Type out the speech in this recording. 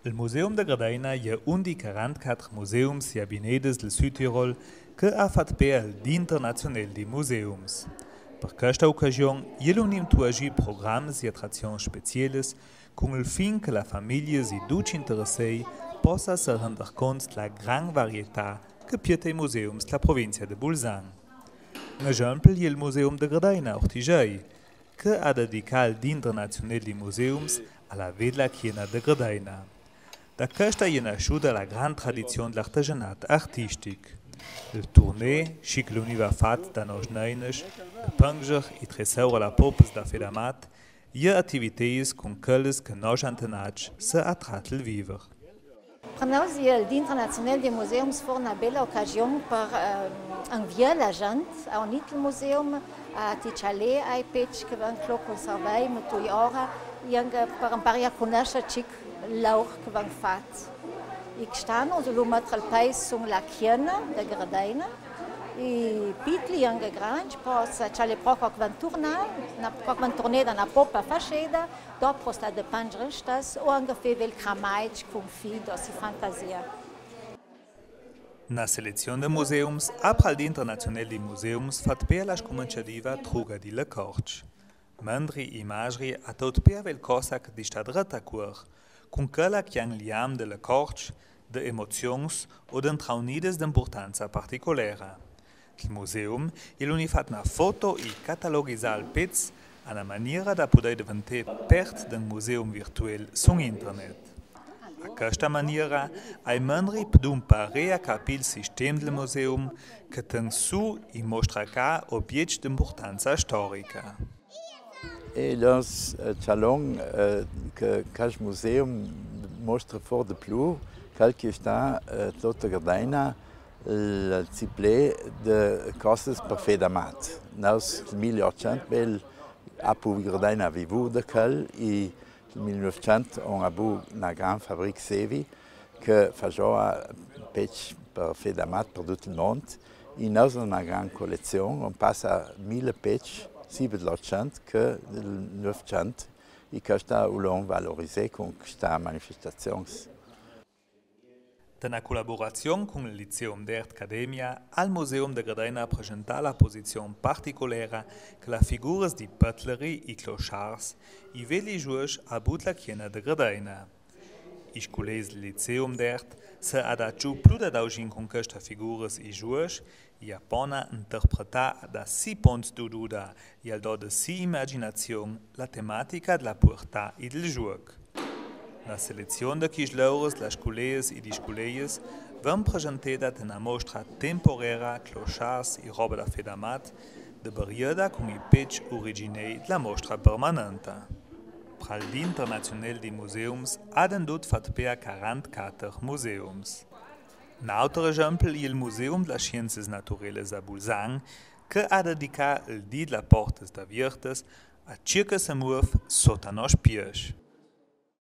Il Museum de Gradaina è un di 44 museums e abinedes del Südtirol che ha fatto per l'Internazionale di Museums. Per questa occasione, il tuagi programmi e attrazioni speciali con il fin che la famiglia si duce interessei possa se render conto della gran varietà che piete i museums della provincia de Bolzano. Un esempio è il Museum de Gradaina Ortigiai, che ha dedicato l'Internazionale di Museums alla Vedla Chiena de Gradaina. Da questa è nasciuta la gran tradizione dell'artigianato artistico. Il tournée, che l'univa fatto da noi neines, il panger e tresaura la popes da fedamat, e attività con quelle che noi antenati se attratto il vivere. Per noi l'Internazionale dei Museums fu una bella occasione per invitare la gente a un altro museum, a Ticciale, a Pec, che vengono conservati mit 2 ore, e per imparare a conoscere l'or che vengono fatti. E stanno sullo mettere il paese sulla chiena da Gradaina, e piccoli e grandi, poi c'è le poche che vanno tornare da una poppa fasceda, dopo sta da pangere o anche fare il cramaic con fido e fantasia. Na selezione de museums, apra l'Internazionale di Museums fat per la cominciativa Truga di Le Corch. Mandri immagini a tot per vel cosa che di sta dreta cur, con quella che han liam de Le Corch, de emozions o de traunides d'importanza particolare. Il museum il fat na foto e catalogisa il pezzo a una maniera da poter diventare part d'un museum virtuel su internet. A questa maniera ai membri podem pare capire il sistema del museum che ten su e mostra ca obiecti d'importanza storica. E dans Chalon que il museum mostra for de più qualche sta tutta Gradaina il ciblé de cosas per fedamat. Nos 1800 bel apu Gradaina vivu de quel e nel 1900 on abu una gran fabbrica Sevi che faceva pec per fedamat per tutto il mondo. E nos una gran collezione, on passa 1000 pec 700 che nel 900 e questa l'on valorisé con questa manifestazione. Da una collaborazione con il Lyceum d'Art Academia, al Museum de Gradaina presenta la posizione particolare che la figura di Pöttleri e Clochards i veli giuși a la chiena de Gradaina. I scolesi del Lyceum d'Art se adagiu più da daugin con questa figura i giuși e appona interpretare da si punti di duda e al do de si immaginazione la tematica della puertà e del gioco. La selezione di chislaures, la sculees e di sculeies vem presentata una mostra temporära clochards e roba da fedamat de perioda con i pec originei della mostra permanente. Per l'Internazionale di Museums ha dendut fat per 44 museums. Un altro esempio è il Museum delle Scienze Naturali a Bolzano, che ha dedicato il dì della Portes da Viertes a circa se muove sotto nos pies.